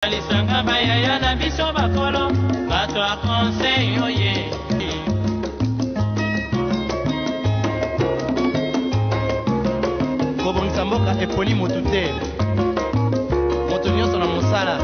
Alisanga bayaya na biso bakolo bato a conseil oye kobongisa mboka eponi motu te moto nyonso na mosala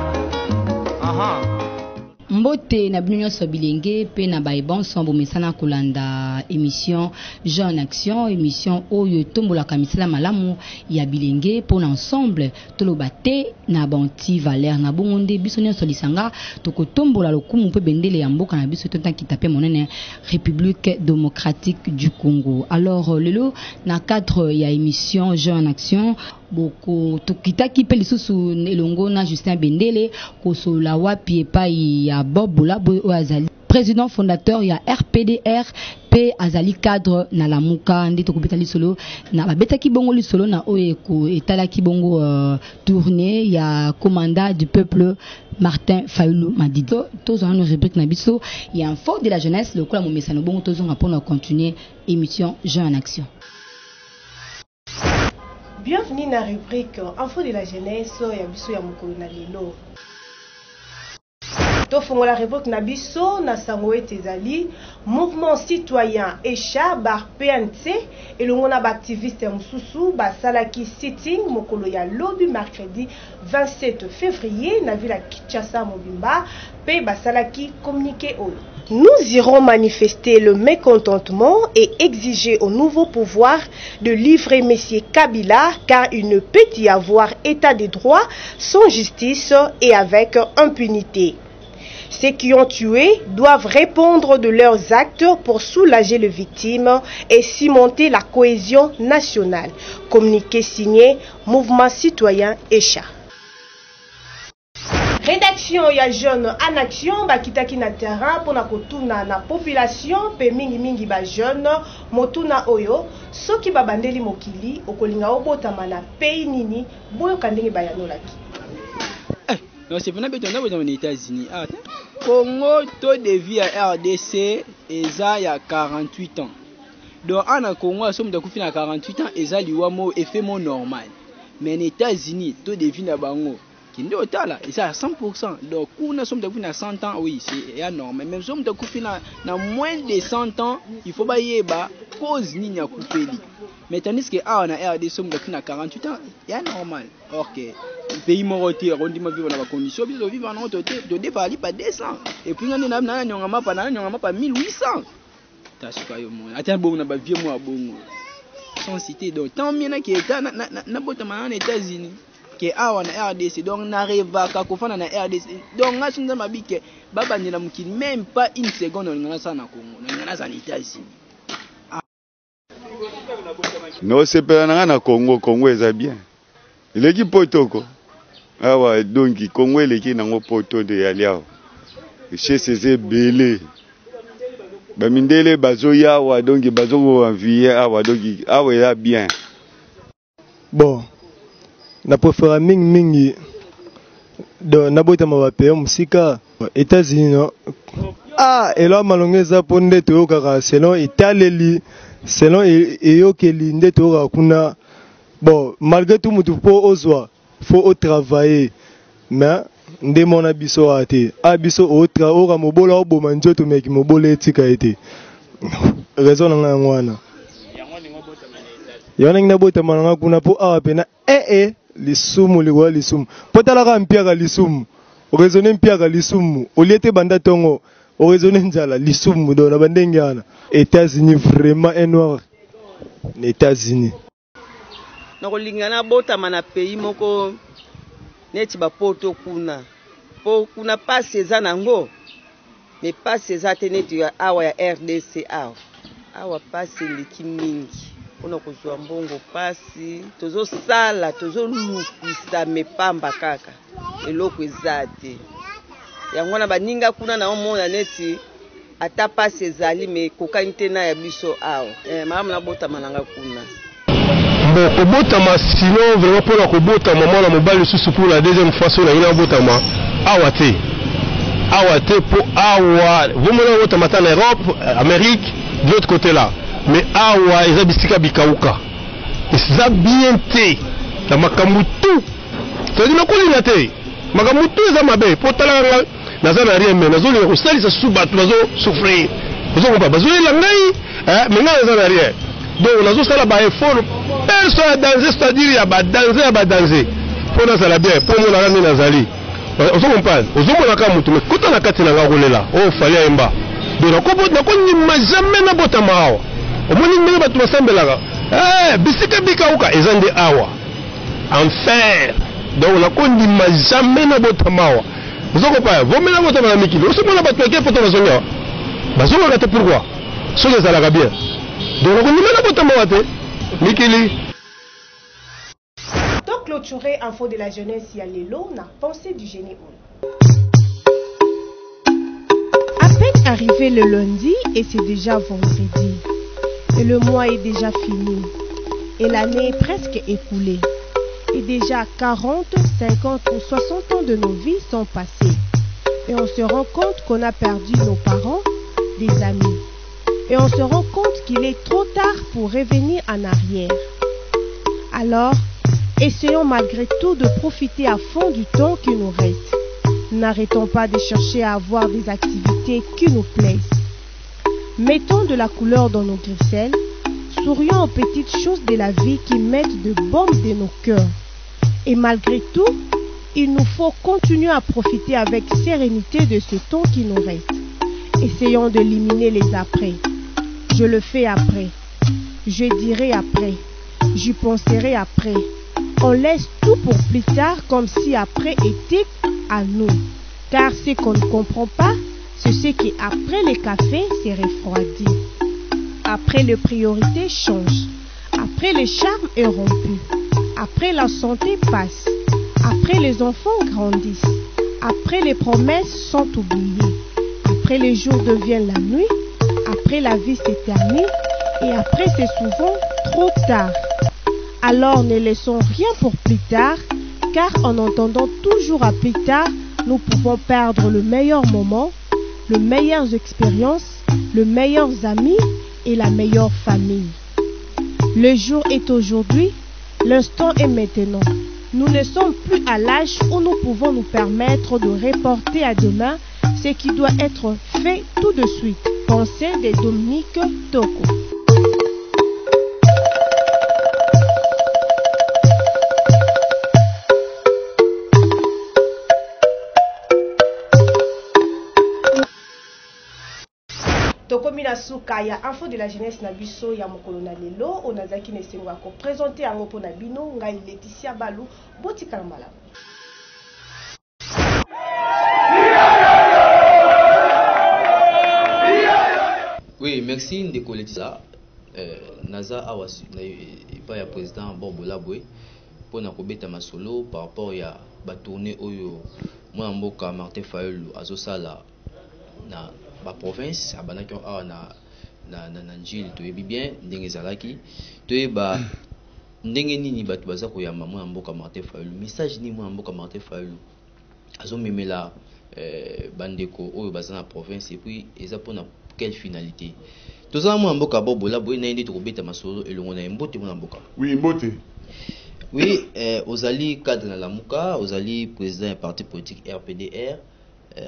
Mbote na bino nyonso bilenge pe na baebonso bomesana kolanda émission Jeune Action, émission oyo tombolaka misala malamu ya bilenge pour ensemble toloba te na banti valeur na bongonde biso nyonso lisanga tokotombola lokumu pe bendele ya mboka na biso tonta kitape monene République démocratique du Congo. Alors lelo na cadre ya émission Jeune Action boko tokitaki pe lisusu elongo na Justin Bendele kosola wapi epai ya Bob Boulabo azali président fondateur ya RPDR pe azali cadre na lamuka nde tokobeta lisolo na babetaki bongo lisolo na oyo etalaki bongo tournée ya commandant du peuple Martin Fayulu Madido tozona no rubrique na biso ya info de la jeunesse lokola mo mesano bongo tozonga pour continuer émission Jeune en Action. Bienvenue dans la rubrique Info de la jeunesse ya biso ya mokolo na lelo. Tofongola rubrique na biso na sango etezali mouvement citoyen ECHA bar PNC elongo na baaktiviste mususu basalaki sitting mokolo ya lobi mercredi 27 février na ville ya Kinshasa Mobimba pe basalaki communiqué oyo. Nous irons manifester le mécontentement et exiger au nouveau pouvoir de livrer M. Kabila car il ne peut y avoir état de droit sans justice et avec impunité. Ceux qui ont tué doivent répondre de leurs actes pour soulager les victimes et cimenter la cohésion nationale. Communiqué signé Mouvement Citoyen ECHA. Rédaction ya jeune en action bakitaki na terrain pour na kotuna na population pe mingi ba jeune motuna oyo soki babandeli mokili okolinga obotama na pays nini boyo kandenge bayanolaki. Non, c'est pas béton aux États-Unis. Congo, taux de vie à RDC, ESA, il y a 48 ans. Donc, en Congo, à 48 ans, ESA, il y a un effet normal. Mais aux États-Unis, taux de vie à Bango, qui est là, c'est à 100%. Donc, on a 100 ans, oui, c'est normal. Même si on a moins de 100 ans, il faut pas y avoir cause ni à couper. Mais tandis que on a RDC, on a 48 ans, c'est normal. Ok. Pays moroté, on dit vivre dans la condition, ils vivent en autre de départ, pas 200. Et puis on a pas 1800. T'as su pas yo mon. Attends bon, on a pas vieux moi bon. Sans cité donc tant mieux na qui est na botama en États-Unis. Que on a RDC donc n'arrive pas kako fana na RDC. Donc nga sunza mabike baba ndina mukini même pas une seconde on ngana sana Congo. On ngana sana États-Unis. Non, c'est pas na Congo, Congo est bien. L'équipe potoko. Ah ouais, donc Congo l'équipe nango poto de yaliao. Chez ces belé. Ba mindele bazoya wa donc bazo envier ah wa donc ah ouais là bien. Bon. Na préfère mingi do na bota mabape musika États-Unis no. Ah, et là malongeza ponde to kaka selon italeli selon eyokeli nde to kuna. Bon, malgré tout, il faut travailler. Mais, ndé mon abisso a été. Abisso au travail, mobola au bomanjo to meki mobole etika été. Raison na ngwana. Yana ngina bota mananga kuna po apena lisumu liwa lisumu. Potala ka mpiaka lisumu. Raisonner mpiaka lisumu. Oliete banda tongo. Raisonner njala lisumu do na bandengana. États-Unis vraiment énorme. Les États-Unis. Nakolingana botama na pays moko neti bapoto kuna po kuna passe eza nango mais passe eza te neti ya awa ya RDC awa passe liki mingi mpona kozwa mbongo passe tozosala tozolukisa mepamba kaka eloko eza te yango wana baninga kuna na omona neti ata passe ezali me kokani te na ya biso awa malamu na botama nanga kuna. Bon, au Botama, sinon vraiment pour la Botama, moi la mobile sous pour la deuxième fois sur la Botama, Awate pour Awa, vous me Botama en Europe, Amérique, de l'autre côté là, mais Awa, ils habisent Bikauka, et ça bien té, la Makamutu, ça dit ma collinate, makambo tout eza mabe po tala nga naza na rien mais nazolinga kosalisa su bato bazosouffrir ozokompa bazolela ngai mais ngai naza na rien donc nazosala baeffort personne ya danger c'est-à-dire ya badanser mpo nazala bien mpo monaka nde nazali ozokomprendre ozomonaka motu mais kota na kati na nga kolela oyo fali ayemba donc nakondima jamais nabotama awa omoni ndenge bato basambelaka bisika bikauka eza nde awa enfer donc nakondima jamais nabotama awa ozokomprendre vomela botama na mikili osomona bato ake poto bazongi awa bazongaka te pourquoi soki ezalaka bien donc nakondima nabotama awa te mikili. Pour clôturer Info de la jeunesse, il y a l'élo, la pensée du génie. À peine arrivé le lundi et c'est déjà vendredi. Et le mois est déjà fini. Et l'année est presque écoulée. Et déjà 40, 50 ou 60 ans de nos vies sont passés. Et on se rend compte qu'on a perdu nos parents, des amis. Et on se rend compte qu'il est trop tard pour revenir en arrière. Alors, essayons malgré tout de profiter à fond du temps qui nous reste. N'arrêtons pas de chercher à avoir des activités qui nous plaisent. Mettons de la couleur dans nos griffes, sourions aux petites choses de la vie qui mettent de baume de nos cœurs. Et malgré tout, il nous faut continuer à profiter avec sérénité de ce temps qui nous reste. Essayons d'éliminer les après. Je le fais après. Je dirai après. J'y penserai après. On laisse tout pour plus tard comme si après était à nous. Car ce qu'on ne comprend pas, c'est ce qui après le café s'est refroidi. Après les priorités changent. Après le charme est rompu. Après la santé passe. Après les enfants grandissent. Après les promesses sont oubliées. Après les jours deviennent la nuit. Après la vie s'éternise. Et après c'est souvent trop tard. Alors ne laissons rien pour plus tard, car en entendant toujours à plus tard, nous pouvons perdre le meilleur moment, les meilleures expériences, les meilleurs amis et la meilleure famille. Le jour est aujourd'hui, l'instant est maintenant. Nous ne sommes plus à l'âge où nous pouvons nous permettre de reporter à demain ce qui doit être fait tout de suite. Pensée de Dominique Toko. Tokomina suka ya Info de la jeunesse na biso ya mokolo na lelo onazaki nesengo ko présenter yango pona bino ngai Laetitia Balu botika mbala. Oui, merci ndeko Laetitia. Naza awasi na ya président Bobola Boy pona kobeta masolo par rapport ya ba tourner oyo mwa mboka Martin Fayulu azosala na ba province abanaki awa na njili toyebi bien ndenge ezalaki toyeba ndenge nini bato baza koyamba mwana mboka Martin Fayulu message ni mwana mboka Martin Fayulu azomemela bandeko oyo baza na province et puis eza mpona quelle finalité tozala mwana mboka Bobola Boy na nde tokobeta masolo elongo na mbote mwana mboka oui mbote oui ozali cadre na Lamuka ozali président du parti politique RPDR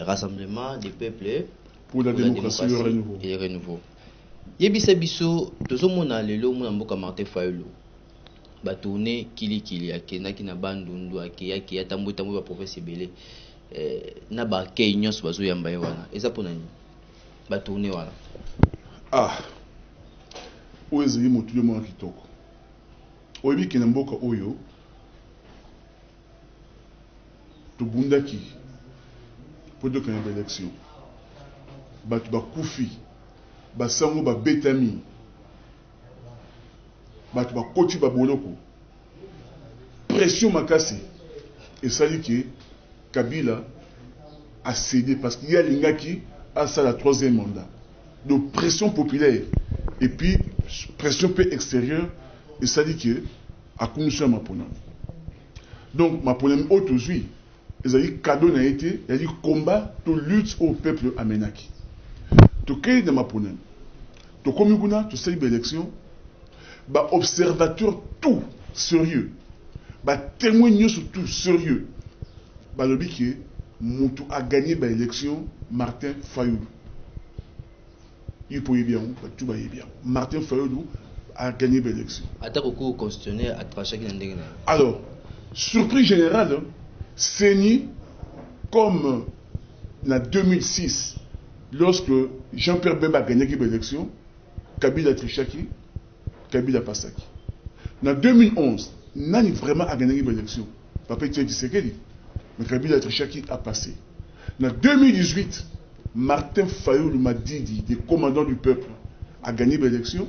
Rassemblement des peuples pour la démocratie et le renouveau. Yebisa biso tozomona lelo mwana mboka Martin Fayulu ba tourner kili akenaki na bandundu akeyaki ya tambo ba province ebele na ba kenyos bazo yamba wana eza pona ni ba tourner wana oezeli motu yo mwana kitoko oyebi ke na mboka oyo tobundaki po tokende ba élection bato bakufi basango babetami bato bakoti baboloko pression makasi esali ke Kabila a cédé parce qu'il y a l'ingaki à ça la troisième mandat de pression populaire et puis pression peu extérieure et ça dit que à commission Mapona donc Mapona aujourd'hui ils ont dit cadeau n'a été il a dit combat de lutte au peuple amenaki to kay de Mapona to komikuna to célébrer l'élection ba observateur tout sérieux ba témoin surtout sérieux balobi que Moutou a gagné l'élection Martin Fayoulou. Il peut y bien, tout va y bien. Martin Fayoulou a gagné l'élection. Attaque au cours constitutionnel à tracher qui Alors, surprise générale, Séni, comme en 2006, lorsque Jean-Pierre Bemba a gagné l'élection, Kabila Trichaki, Kabila Passaki. En 2011, Nani vraiment a gagné l'élection. Papa Tshisekedi, mais Kabila Trichaki a passé. En 2018, Martin Fayoulou m'a dit, des commandants du peuple, a gagné l'élection,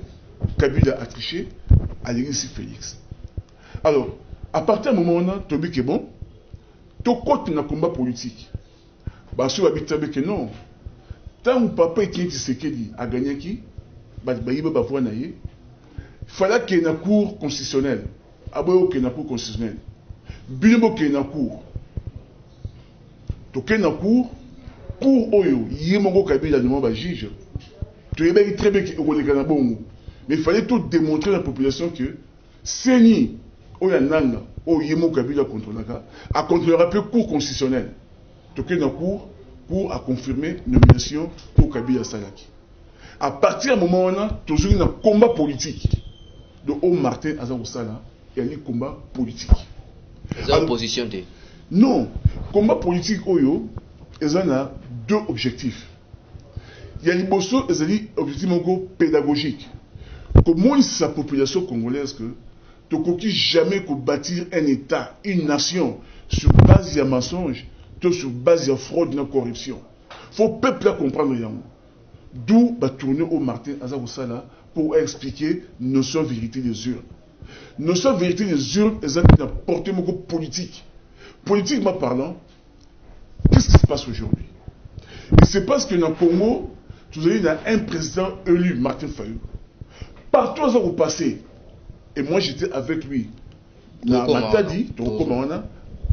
Kabila a triché, a l'église Félix. Alors, à partir du moment où Tobi est bon, tu côté dans le combat politique. Parce que non, tant que papa Tshisekedi a gagné qui, il fallait qu'il y ait une cour constitutionnelle. Aboyo qu'il y ait une cour constitutionnelle. Bilbo qu'il y ait une cour. Donc il y ait une cour. Pour Oyo, Yemongo Kabila demande à juge. Tu es très bien qu'il y ait un bon. Mais il fallait tout démontrer à la population que Séni, Oyananga, Yemongo Kabila contrôlera, a contrôlera peu cour constitutionnelle. Donc il y a une cour pour confirmer la nomination pour Kabila Salaki. À partir du moment où on a toujours un combat politique de Haut Martin Azarosala, il y a un combat politique. C'est une opposition. Non, combat politique Oyo, il y a deux objectifs. Il y a l'objectif pédagogique. Comment sa population congolaise que tu ne peux jamais bâtir un État, une nation sur base de mensonges, sur base de fraude et de corruption. Il faut que le peuple comprendre. D'où va tourner au Martin Azarosala pour expliquer notion vérité des urnes. Notion vérité des urnes, c'est une portée politique. Politiquement parlant, qu'est-ce qui se passe aujourd'hui? Il se passe que dans le Congo, vous avez un président élu, Martin Fayoulou. Partout où vous passez, et moi j'étais avec lui,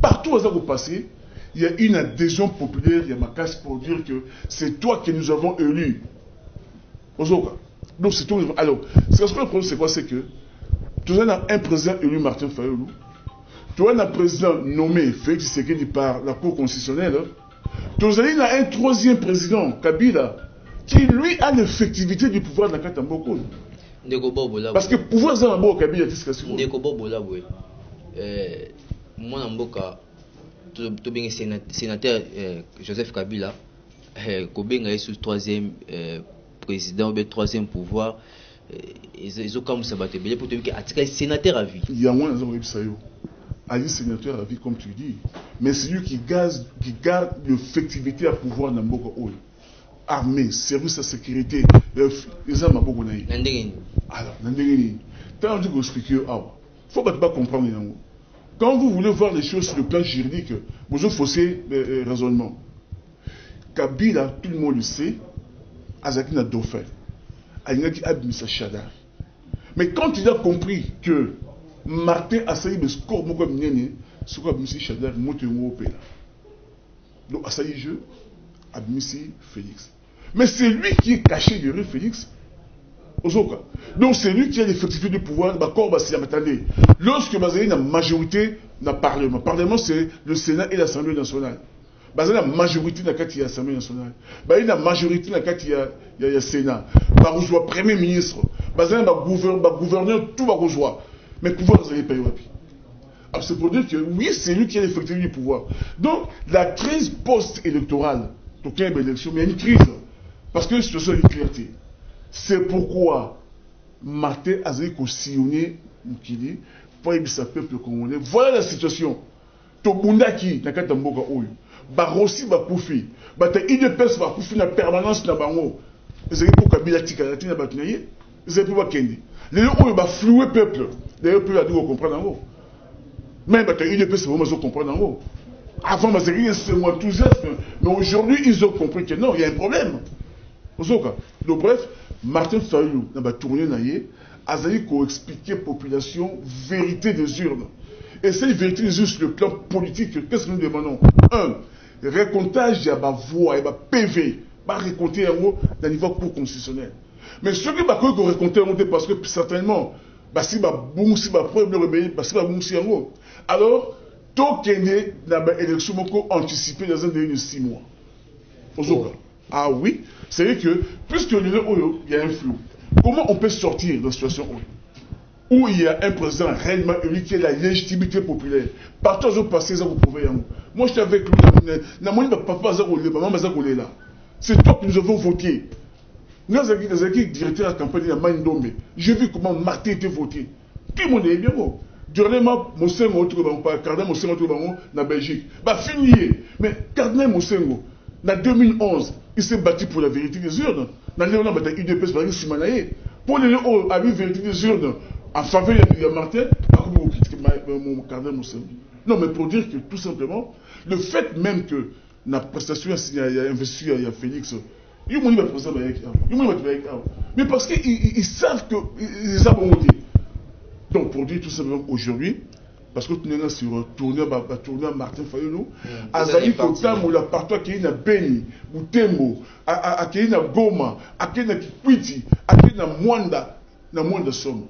partout où vous passez, il y a une adhésion populaire, il y a ma casse pour dire que c'est toi que nous avons élu. Donc c'est tout. Alors, ce que le problème c'est quoi? C'est que tu as un président élu, Martin Fayoulou. Tu as un président nommé Félix Tshisekedi par la Cour constitutionnelle. Tu as un troisième président, Kabila, qui lui a l'effectivité du pouvoir dans Katamboko. Parce que le pouvoir c'est un Kabila, c'est ce que c'est. Sénateur Joseph Kabila, Kobenga est sous le troisième président, le troisième pouvoir. Ils ont comme ça battu pour te dire qu'il sénateur à vie. Il y a moins Ali sénateur à vie, comme tu dis, mais c'est lui qui garde l'effectivité à pouvoir dans Mboka Oyo. Armée, service de sécurité, les hommes à Mboka Naï. Alors, Nandegeni, tant que vous expliquez, il ne faut pas comprendre. Quand vous voulez voir les choses sur le plan juridique, vous avez faussé le raisonnement. Kabila, tout le monde le sait, Azaki n'a dauphin. Alinaki Abimisa Shadar. Mais quand il a compris que Martin Assaï le score beaucoup miné, ce qu'on a mis Shadar monte au pays. Donc Assaï jeu, Abimisi Félix. Mais c'est lui qui est caché derrière Félix. Donc c'est lui qui a l'effectivité du pouvoir. Attendez, lorsque vous avez une majorité dans le Parlement, le Parlement c'est le Sénat et l'Assemblée nationale. Vous avez une majorité dans l'Assemblée nationale. Vous avez une majorité dans le Sénat. Vous avez le Premier ministre. Vous avez le gouverneur, tout va rejoindre. Mais le pouvoir, vous allez payer. C'est pour dire que oui, c'est lui qui a l'effectivité du pouvoir. Donc la crise post-électorale, donc il y a une élection, mais il y a une crise. Parce que la situation est clarté. C'est pourquoi Martin Azali sillonné Mukili pour aider sa peuple congolais. Voilà la situation. Tobundaki na katamboka oyo. Ba Rossi ba kufi. Ba ta IDPS ba kufi na permanence na bango. Ezali pour Kabila tikalati na batunaye. Ezali pour bakende. Les oyo ba flouer peuple. D'ailleurs peut la dire comprendre en haut. Même ba ta IDPS vraiment zo comprendre en haut. Avant ma série c'est moi enthousiaste, mais aujourd'hui ils ont compris que non, il y a un problème. Donc bref, Martin Fayoulou n'a tourné naïe, Azali ko expliquer à la population vérité des urnes. Et cette vérité des urnes sur le plan politique, qu'est-ce que nous demandons? Un, récomptage de la voix et de PV, pas récompter en haut dans le niveau cour constitutionnel. Mais ce qui va récompter en haut, parce que certainement, si ba boum si ba problème rebelle, si ba boum si en haut. Alors, tokende na ba élection moko anticipée dans un délai de 6 mois. Ah oui, c'est vrai que puisque il y a un flou, comment on peut sortir de la situation où il y a un président réellement élu qui a la légitimité populaire? Partout où passé, ça vous pouvez. Moi, j'étais avec lui. C'est toi que nous avons voté. Nous avons été directeur de la campagne de Maïndombe. J'ai vu comment Martin était voté. Tout le monde est bien. Dernièrement, Moussengo, Cardinal Moussengo, na Belgique. Bah, fini. Mais Cardinal Moussengo, en 2011, il s'est battu pour la vérité des urnes. Dans les UDP, c'est Simanaye. Pour les gens à la vérité des urnes, en faveur de Martin, mon Cardinal Moussengo. Non, mais pour dire que tout simplement, le fait même que la prestation il y a investi, il y a Félix, mais parce qu'ils savent qu'ils ont voté. Donc pour dire tout simplement aujourd'hui, parce que tu es sur tourner à Martin Fayulu, Azali Kotam ou la partout qui est na Beni, ou Tembo, à qui est na Goma, à qui est na Kikwiti, à qui est na Mwanda Somo,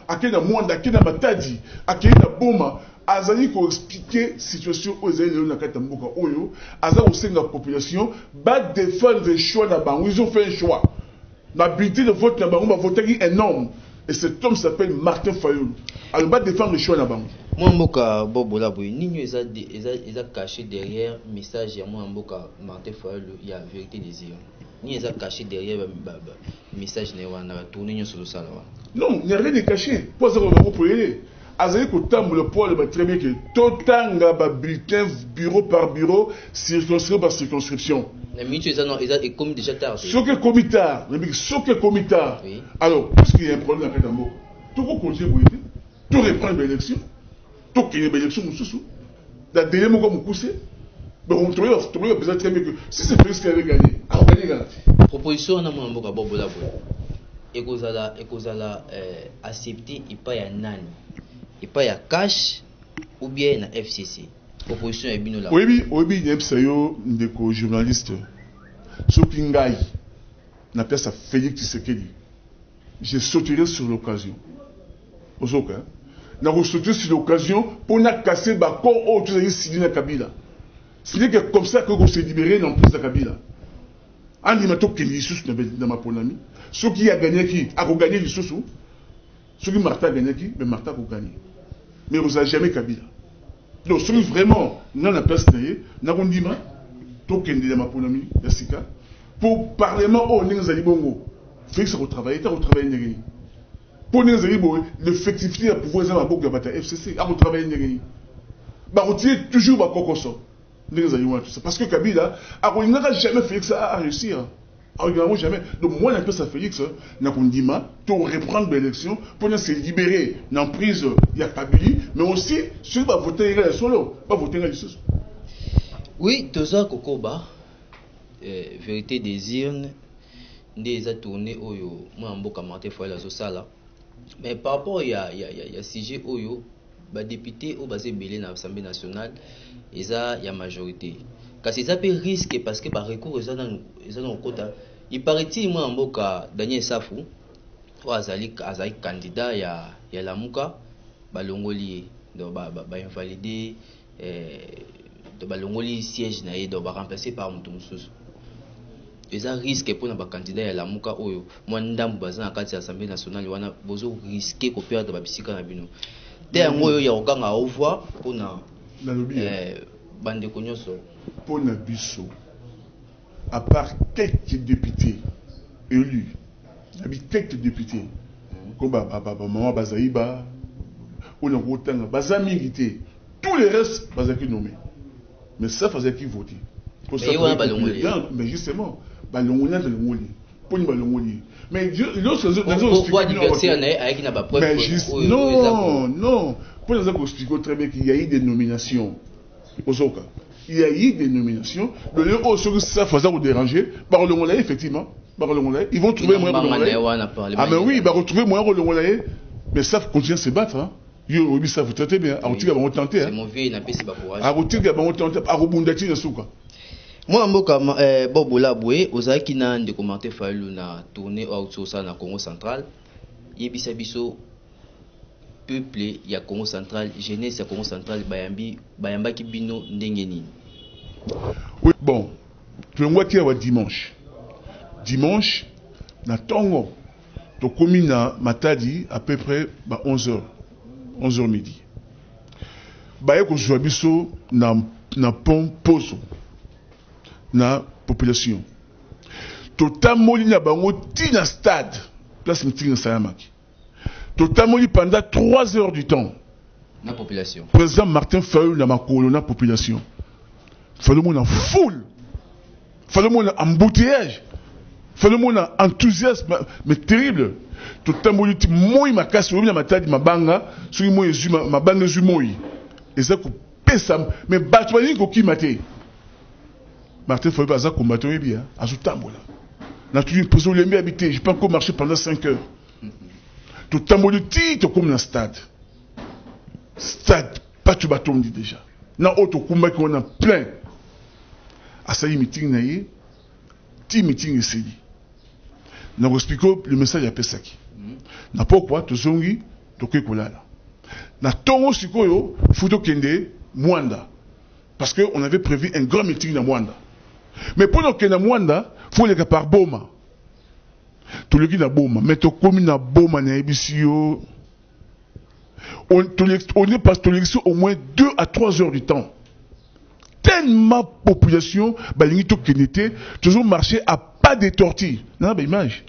à qui est na Mwanda, à qui est na Matadi, à qui est na Boma. Azali ko expliquer situation aux élèves na kata mboka oyo aza au sein de la population ba défendre le choix na bango. Ils ont fait un choix. L'habilité de vote na bango va voter énorme et cet homme s'appelle Martin Fayulu. Alors ba défendre le choix na bango. Moi mboka bobola boy nini eza caché derrière message ya moi mboka Martin Fayulu ya vérité des yeux. Ni eza caché derrière message na wana tourner nyo sur sala wana. Non, il n'y a rien de caché. Pour ça on va pour aider. Azali kotambo le poids le très bien que totanga ba bulletin bureau par bureau, circonscription par circonscription. Les minutes ils comme déjà tard. Ce que comitard, ce que comitard. Alors, puisqu'il y a un problème dans Kadambo, tout vous continuez pour aider, tout reprendre l'élection, tout qu'il y ait une élection sous la délai mon comme poussé. Mais on trouve besoin très bien que si c'est Félix qui avait gagné, alors gagner garanti. Proposition na mo mboka bobola boy. Ekozala accepter ipa ya nani. Et pas ya cash ou bien na FCC. Proposition est bien là. Oui, Nepsayo, ndeko journaliste. Soki ngai na place à Félix Tshisekedi. Je sauterai sur l'occasion. Ozoka. Na sauter sur l'occasion pour na casser ba corps au tout signé na Kabila. C'est que comme ça que vous se libérez dans plus de Kabila. Andi mato kendi sous na ma ponami. Ceux qui a gagné qui a gagné du sous. Ceux qui Martha a gagné qui, mais Martha a gagné. Mais vous n'avez jamais Kabila. Donc, si vraiment, nous avons la place, nous avons dit, pour parlement, nous avons Félix a travaillé, pour nous avons l'effectivité à pouvoir avoir la FCC, à travailler. On tient toujours à Kokoso. Parce que Kabila, il n'a jamais Félix à réussir. Alors, jamais. Donc, moi, je à Félix, pour reprendre l'élection, pour se libérer de l'emprise de Kabila, mais aussi, ceux qui vont voter les solo, pas voter les sous. Oui, Toza Kokoba, vérité des urnes, des a tourné Oyo, moi, en Boka Martin Fayulu Sala. Mais par rapport à sujet Oyo, les députés ont basé Belé dans l'Assemblée nationale, il y a majorité. Parce que ça peut risquer parce que par recours ils ont quota. Il paraît-il moi en boka Daniel Safou ou azali candidat ya la muka balongoli do ba invalider do balongoli siège na do ba remplacer par mutumsusu. Ils ont risqué pour na ba candidat ya la muka oyo moi ndambu bazana kati ya Assemblée nationale wana bozo risquer ko perdre ba bisika na bino. Te ngoyo ya okanga au voir pour na bande konyoso pour Nabiso, à part quelques députés élus, quelques députés, comme Maman Bazaïba, on a voté, Baza milité, tous les restes, Baza qui nommé. Mais ça faisait qui voter. Mais justement, Balongoli, pour une Balongoli. Mais l'autre, non, pour nous expliquer très bien qu'il y a eu des nominations. Il y a eu des nominations. Le lieu où ça faisait vous déranger, par le Molaye, effectivement. Ils vont trouver moyen de le ah, mais oui, ils vont retrouver moyen de le Molaye. Mais ça continue à se battre. Hein. Oui, ça vous traitez bien. C'est mon vieux, il n'a pas si pas courage. Moi, mboka Bobola Boué, ozaki na de commenter Fayulu na tournée au ça na Congo central. Yebisa biso peuple ya Congo central, jeunesse ya Congo central bayambaki bino ndenge nini? Oui, bon, tu vois qu'il y a dimanche. Dimanche, na tongo, to komi na Matadi à peu près 11h midi. Baye ko zwa biso na pont Poso na population. Totamoli na bango ti na stade, place meeting na Sayamaki. Totamoli pendant 3 heures du temps. Na population. Président Martin Fayulu na makolo na population. Fallait mon foule. Fallait mon embouteillage. Fallait mon enthousiasme mais terrible. Totamoli ti moi makasi na Matadi mabanga, soki moi ezu mabanga ezu moi. Eza ko pesa mais batwani ko kimate. Martin Fayulu aza combattre bien, azutambola. Na tu une prison lembe habité, j'ai pas encore marché pendant 5 heures. Tout tamboli ti to comme na stade. Stade pas tu bâton dit déjà. Na auto combat qu'on a plein. À ça meeting na yé, ti meeting ici. Na expliquer le message à Pesaki. Na pourquoi to zongi to ke kolala. Na tongo sikoyo futo kende Mwanda. Parce que on avait prévu un grand meeting na Mwanda. Mais pour nous kende Mwanda, faut les par Boma. Tout le qui na Boma, mais to komi na Boma na ebisio. On est pas l'élection au moins 2 à 3 heures du temps. Tellement population, balingi to kenete, toujours marché à pas des tortilles. Non, bah image.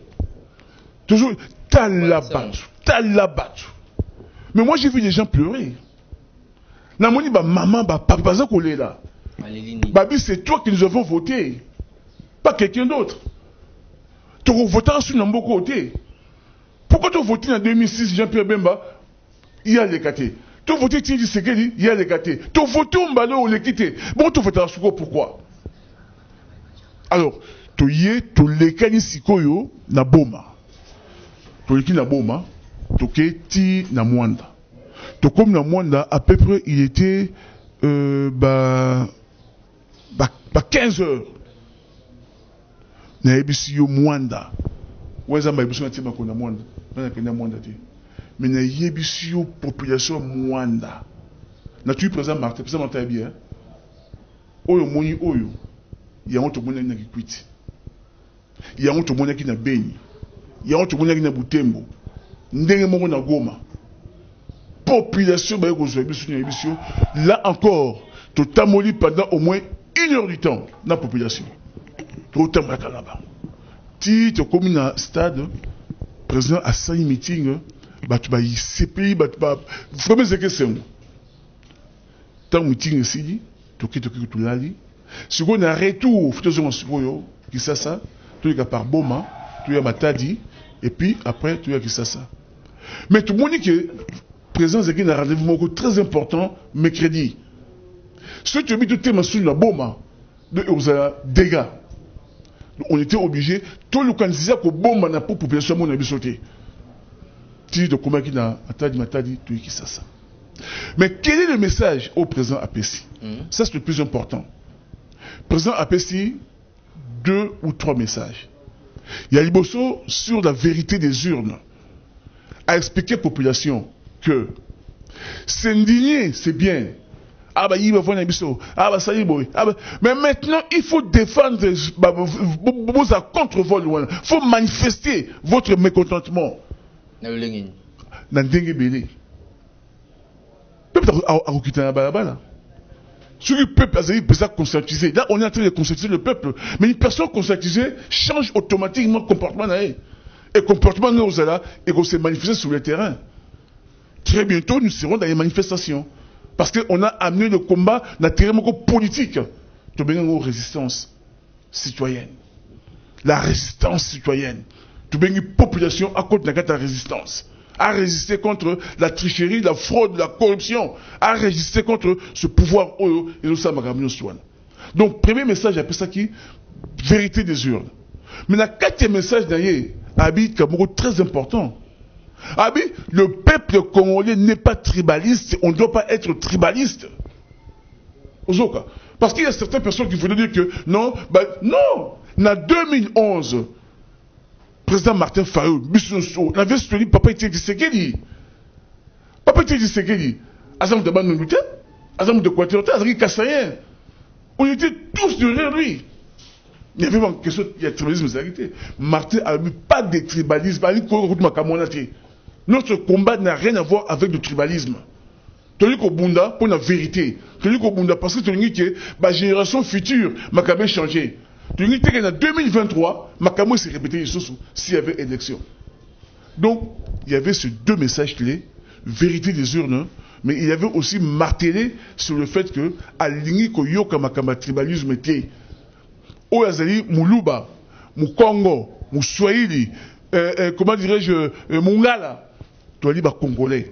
Toujours talabat. Mais moi j'ai vu des gens pleurer. Na moni ba maman ba papa za kolé là. Babi c'est toi qui nous avons voté, pas quelqu'un d'autre. Tu as voté sur un côté. Pourquoi tu as voté en 2006 Jean-Pierre Bemba? Il y a les catés. Tu as voté Tindi Sekeli, il y a les catés. Tu as voté Mbalo ou les quittés. Bon, tu as voté sur quoi? Pourquoi? Alors, tu y es, tu les canis sikoyo na Boma. Tu es na Boma, tu es ti na Mwanda. Tu comme na Mwanda, à peu près, il était 15 heures. Na ebisi yo Mwanda. Weza mba ebisi na tima kona Mwanda. Na kenda Mwanda te. Mais na ebisi yo population Mwanda. Na tu présent Martin bien. Oyo moni oyo. Ya onto mona na kikwiti. Ya onto mona ki na Beni. Ya onto mona ki na Butembo. Ndenge moko na Goma. Population ba ko zo ebisi na ebisi yo. Là encore, to tamoli pendant au moins 1 heure du temps na population. Tout là-bas. Si tu as commis un stade, président a signé meeting, tu vas y CPI, vraiment c'est que c'est un. Tant meeting ici, tu quittes tout là. Si on a un retour, tu as un supoyo, qui ça, tu es par Boma, tu es à Matadi, et puis après tu es à Kisasa. Mais tout le monde dit que président Zeki a un rendez-vous très important mercredi. Si tu as mis tout le thème sur la Boma, vous avez dégâts. On était obligé, tout le candidat qui bombe na pour population mon abi sauté. Tu de comment qui na matadi tu qui ça. Mais quel est le message au président APC? Ça c'est le plus important. Président APC 2 ou 3 messages. Il y a Liboso sur la vérité des urnes à expliquer à la population que s'indigner c'est bien. Ah bah il va voir un biseau. Ah bah ça y est boy. Ah bah mais maintenant il faut défendre vos contre-vol. Il faut manifester votre mécontentement. Nandenge belé. Peuple a recruté un balabala. Sur le peuple a besoin de conscientiser. Là on est en train de conscientiser le peuple. Mais une personne conscientisée change automatiquement le comportement. Et le comportement nous là et qu'on s'est manifesté sur le terrain. Très bientôt nous serons dans les manifestations. Parce qu'on a amené le combat dans le terrain politique. Tu as une résistance citoyenne. La résistance citoyenne. Tu as une population à côté de la résistance. À résister contre la tricherie, la fraude, la corruption. À résister contre ce pouvoir. Donc, premier message, après ça qui vérité des urnes. Mais le quatrième message d'ailleurs, habite très important. Ah oui, le peuple congolais n'est pas tribaliste, on ne doit pas être tribaliste. Parce qu'il y a certaines personnes qui voulaient dire que non, non, en 2011, président Martin Fayulu, on avait celui papa Etienne Tshisekedi. Papa Tshisekedi, Azam de Banouté, Azam de Quatorte, Azam Kassayen. On était tous derrière lui. Il y avait une question, il y a tribalisme, c'est la vérité. Martin a mis pas de tribalisme, notre combat n'a rien à voir avec le tribalisme. Tandis qu'au Bunda, pour la vérité, tandis qu'au Bunda, parce que la génération future, Makabé changé. Tandis qu'en 2023, Makabé s'est répété s'il y avait élection. Donc, il y avait ces deux messages clés, vérité des urnes, mais il y avait aussi martelé sur le fait que, à l'ingé ko yoka Makamba tribalisme était, au Yazali, Moulouba, Moukongo, Mouswahili, comment dirais-je, Mungala, tu as dit, Congolais.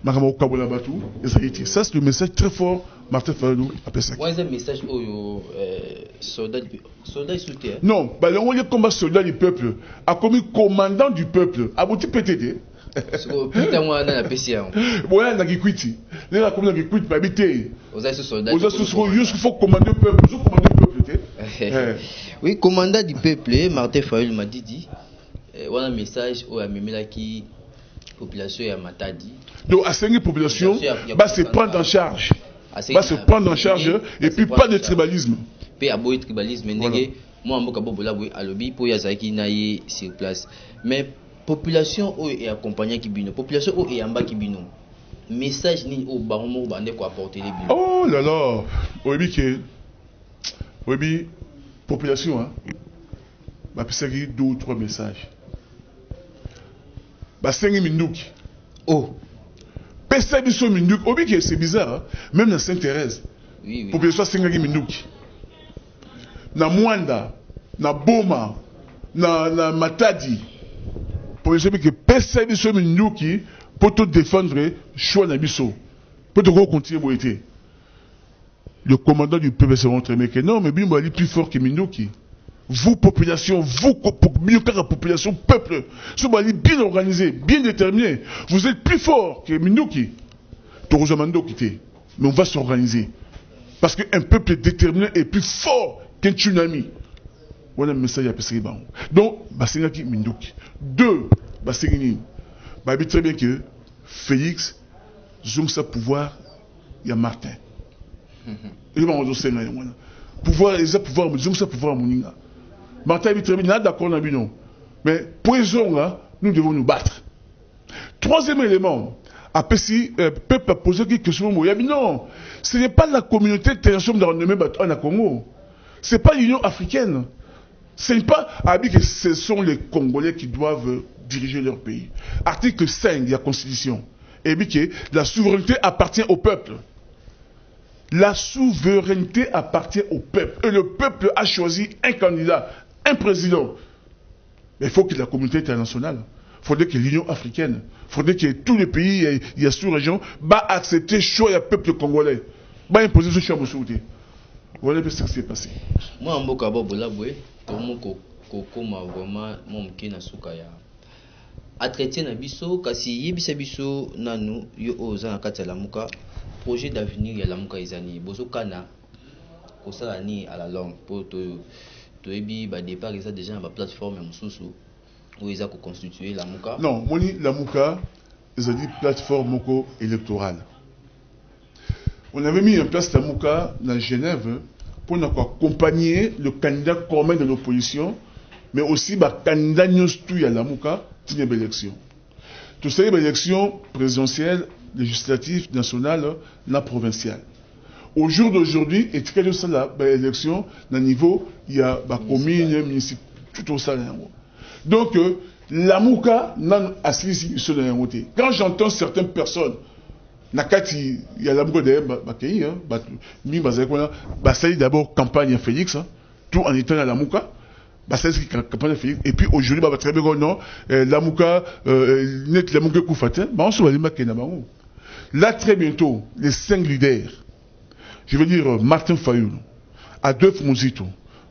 Ça, c'est le message très fort. Martin Fayulu appelle ça. Ouais, c'est un message aux soldats soutiens. Non, on est comme soldat du peuple, a commis commandant du peuple. A bouti PTD. Putain, moi, on a la PCA. Ouais, on a Gikwiti. On a commis Gikwiti, pas habité. Vous avez ce soldat. Vous avez ce soldat. Il faut commander le peuple. Vous commandez le peuple. Oui, commandant du peuple, Martin Fayulu m'a dit. On a un message où la population est à Matadi. Donc, à cette population, va se prendre en charge. Va se prendre en charge et puis pas de tribalisme. Puis, à beau tribalisme, moi, je suis à lobby pour Yazaki naïe sur place. Mais, population est accompagnée qui bino. Population est en bas qui bino. Message ni au baron bandé quoi apporter les bino. Oh là là. Oui, population, hein. Bah, puis, 2 ou 3 messages. Bah, 5 minutes. Oh. Pesa biso minduki. Obi que c'est bizarre, hein? Même dans Sainte-Thérèse. Oui. Population 5 minduki. Na Mwanda, na Boma, na Matadi. Population que pesa biso minduki pour te défendre choix na biso. Pour te continuer à être. Le commandant du peuple se montre mais que non, mais Bimbo est plus fort que Minduki. Vous, population, vous, population, peuple, souvent bien organisé, bien déterminé, vous êtes plus fort que Minduki. Mais on va s'organiser. Parce qu'un peuple déterminé est plus fort qu'un tsunami. Voilà un message à Pesserie. Donc, Bassengaki Minduki. 2, Bassengini. Bah, très bien que Félix, zoom sa pouvoir, il y a Martin. Il va en dire pouvoir, il y a pouvoir, zoom sa pouvoir, Mouninga. Martin est très bien, d'accord, mais poison là, nous devons nous battre. 3e élément, après si peuple a posé quelque question, non, ce n'est pas la communauté internationale de Congo, ce n'est pas l'Union africaine, ce n'est pas que ce sont les Congolais qui doivent diriger leur pays. Article 5 de la Constitution, et bien que la souveraineté appartient au peuple. La souveraineté appartient au peuple. Et le peuple a choisi un candidat, un président. Mais il faut que la communauté internationale, il faudrait que l'Union africaine, il faudrait que tous les pays, il y a sous-région, accepter le choix du peuple congolais. Imposer ce choix à vous. Voilà ce qui s'est passé. Moi, je suis un tout le monde vraiment mumkin asukaya. A traiter na biso kasi yebisa biso nanu yo oza na kati ya lamuka projet d'avenir ya lamuka ezani bozo kana kosala ni à la longue pour to ebi ba départ eza déjà na ba plateforme ya mususu où eza ko constituer lamuka. Non, moni lamuka ezali plateforme moko électorale. On avait mis en place lamuka dans Genève pour accompagner le candidat commun de l'opposition, mais aussi le candidat à la Mouka qui est l'élection. Tout ça, c'est l'élection présidentielle, législative, nationale, la provinciale. Au jour d'aujourd'hui, et tout ça, l'élection, dans le niveau, il y a la commune, municipal, tout ça. Donc, la Mouka n'a assis sur la montée. Quand j'entends certaines personnes, nakati il y a la mouka derrière bakei mi bazakona basali d'abord campagne Félix tout en étant à la mouka basali campagne Félix et puis aujourd'hui très bien non la mouka net la mouka koufate on se va dire makena bango là très bientôt les 5 leaders je veux dire Martin Fayulu, Adolphe Muzito,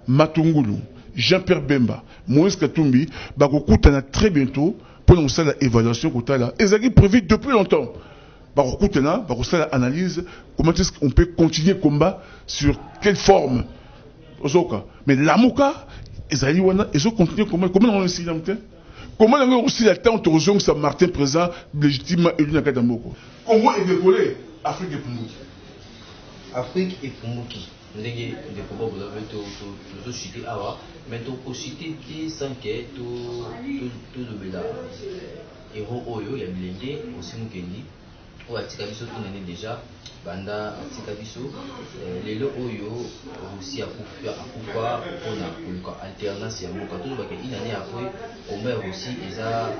Matungulu, Jean-Pierre Bemba, Moïse Katumbi bakokutana très bientôt pour nous faire l'évaluation kotala ezaki prévu depuis longtemps. Analyse comment est-ce qu'on peut continuer le combat sur quelle forme. Mais la Mouka, ils ont continué comment on essaie Comment on a aussi la temps de Saint Martin présent, légitimement élu dans Kadamboko. Congo est décollé, Afrique et Pumbuki. Afrique et Pumbuki. Ndenge de Congo vous avez tout cité awa, mais tout cité qui sans que tout le bela. Héros Oyo, il y a Bilengue, aussi Mukendi. Ou atika biso tunene déjà banda atika biso lelo oyo aussi akufa pona koluka alternance ya mboka tout bake une année après combat aussi eza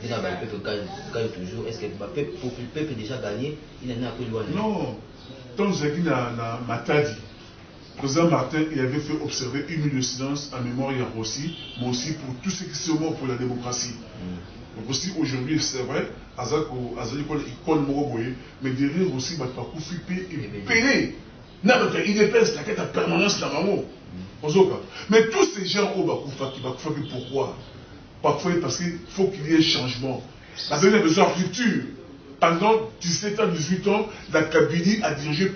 dina ba peuple gagne toujours est-ce que ba peuple déjà gagné une année après loin non tant que na Matadi président Martin il avait fait observer une minute de silence en mémoire à Rossi mais aussi pour tout ce qui se mort pour la démocratie. Donc aussi aujourd'hui c'est vrai mais derrière aussi il va pas couper et péler il dépasse la quête à permanence la maman mais tous ces gens qui vont pourquoi parfois parce qu'il faut qu'il y ait changement parce qu'il y a besoin de rupture pendant 17 ans 18 ans la Kabylie a dirigé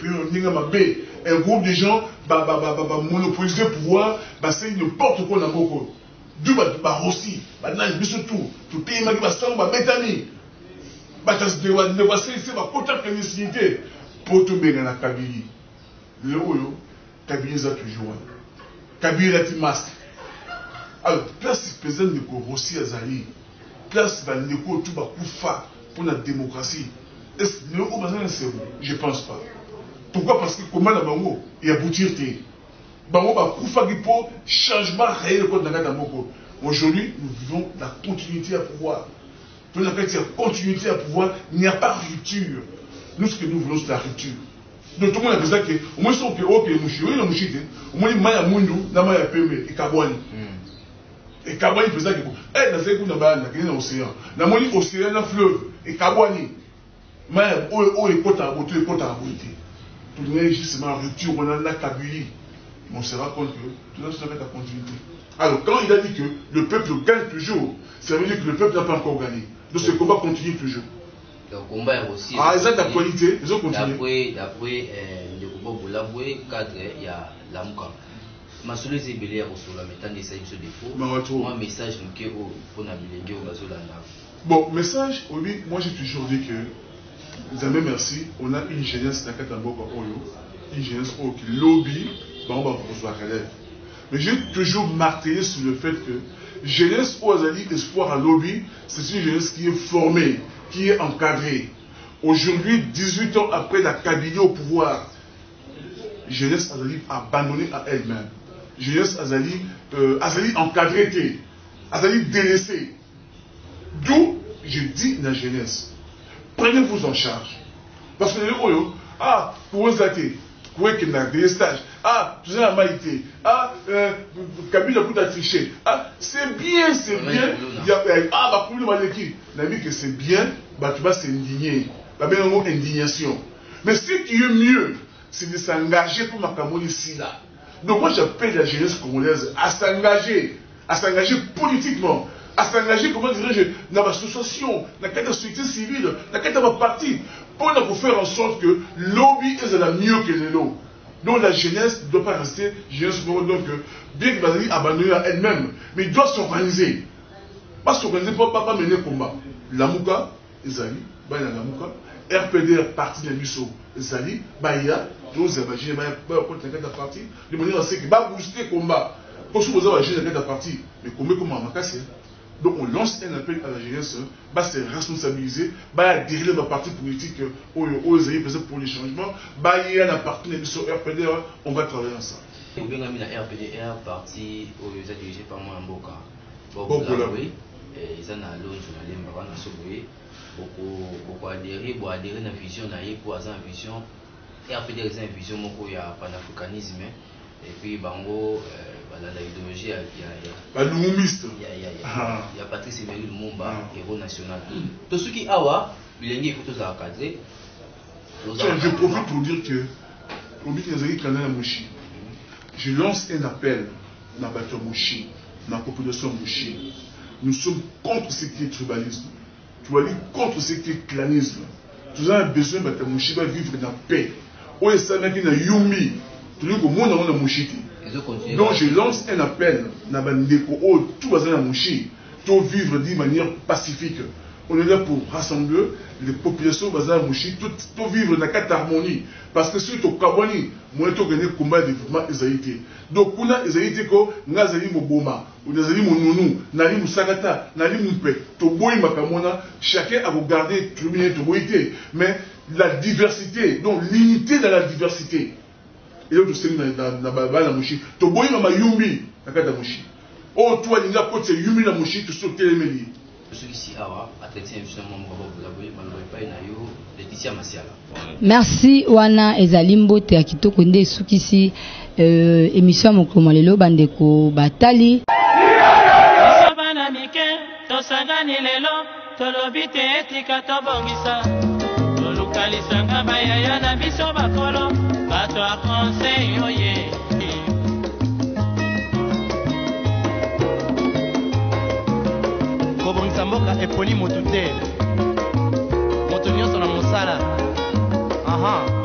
un groupe de gens monopoliser le pouvoir c'est n'importe quoi dans le monde d'où aussi tout pays m'a dit c'est ma potable clandestinité pour tomber dans la Kabylie. Le Oyo, Kabylie est toujours. Kabylie est masque. Alors, place président de Rossi Azali, place va Neko tout va Koufa pour la démocratie. Est-ce que le Oyo c'est vous? Je ne pense pas. Pourquoi? Parce que comment la Bango, il y a boutirté. Bango va Koufa pour changement réel contre la Gadamoko. Aujourd'hui, nous vivons la continuité à pouvoir. Pour la continuité à pouvoir, il n'y a pas de rupture. Nous, ce que nous voulons, c'est la rupture. Donc, tout le monde a besoin que, au moins, si on peut, au moins, il y a Mundu, il y a Peme, et Kabouani. Et Kabouani, il faisait que, eh, dans l'océan, il y a l'océan, un fleuve, et Kabouani. Mais, où est Kota Aboto, et Kota Aboté. Tout le monde est justement en rupture, on a la Kabylie. Mais on se rend compte que tout ça, c'est la continuité. Alors, quand il a dit que le peuple gagne toujours, ça veut dire que le peuple n'a pas encore gagné. Donc, ce combat continue toujours. Le combat est aussi. Ah, ils ont d'actualité, ils ont continué. D'après le combat pour l'avouer, cadre, il y a l'Amouka. Ma soeur est belée au la méthode des saïs de défaut. Moi, message pour Nabilengue au Bazolanda. Bon, message, oui, moi j'ai toujours dit que, jamais merci, on a une jeunesse dans Katamboka Oyo, une jeunesse qui lobby, on va recevoir relève. Mais j'ai toujours martelé sur le fait que jeunesse au Azali, espoir à lobby, c'est une jeunesse qui est formée, qui est encadrée. Aujourd'hui, 18 ans après la Kabylie au pouvoir, jeunesse Azali abandonnée à elle-même. Jeunesse Azali, Azali encadrée, Azali délaissée. D'où je dis la jeunesse, prenez-vous en charge. Parce que les gens, ah, pour vous aider. Des stages. Ah, tu sais la maïté. Ah, Kabyle a tout à tricher. Ah, c'est bien, c'est bien. Ah, bah, pour le maliki. On a dit que c'est bien, bah, tu vas s'indigner. Bah, bien, on a indignation. Mais ce qui est mieux, c'est de s'engager pour ma Cameroun ici, là. Donc, moi, j'appelle la jeunesse congolaise à s'engager politiquement. À s'engager, comment dirais-je, dans l'association, dans la société civile, dans la partie, pour faire en sorte que lobby est la mieux que les lots. Donc la jeunesse ne doit pas rester jeunesse, donc bien qu'il va être abandonnée à elle-même, mais il doit s'organiser. Pas s'organiser pour ne pas mener le combat. Lamouka, Ezali, Baya Lamouka, RPDR, parti de l'USO, Ezali, Baya, tous les imaginer, Baya, contre la partie, de manière à ce qu'il va booster le combat. Pour supposer la jeunesse de la partie, mais comment on va casser? Donc on lance un appel à la jeunesse, bah se responsabiliser, bah adhérer dans la partie politique aux pour les changements, bah il y a la partie de sur RPDR, on va travailler ensemble. Vous avez mis la RPDR partie dirigée par moi en Boka. Bon, ils en ont l'autre sur la ligne, on a sauvé. Beaucoup adhérer, pour adhérer dans la vision, pour avoir une vision. RPDR est une vision, il y a panafricanisme. Et puis, Bango, dans l'idéologie, il y a Patrice Emery Lumumba, héros national. Tout ce qui a, il faut tout encadrer. Je profite pour dire que, je lance un appel dans la Mouchi, dans la population Mouchi. Nous sommes contre ce qui est tribalisme. Tu vas dire contre ce qui est clanisme. Nous avons besoin de Mouchi va vivre dans la paix. Où est-ce qu'il y a Yumi? Donc je lance un appel à Bandeko, tout le monde Mouchi. tout vivre d'une manière pacifique. On est là pour rassembler les populations bazar mouchi, tout vivre dans cette harmonie. Parce que si tu as gagné, moi tu as gagné le combat de développement Esaïté. Donc on a Esaïté ko ngazali moboma, ou ngazali monounou, nali musagata, nali moupe. To boy makamona, chacun a regardé tribunal to boité, mais la diversité, donc l'unité dans la diversité. Et là tu sais dans la mouchi, to boy mama yumbi, nakata mouchi. Oh toi ninga pote yumbi la mouchi, tu sautes les méli. Merci wana ezalimbo te akitoko nde sukisi émission mokoma lelo bandeko batali bana mike tosangani lelo tolobi te etika tobongisa tolukalisanga bayaya na biso bakolo bato ya conseil oye kobongisa mboka eponi motu te moto nyonso na mosala aha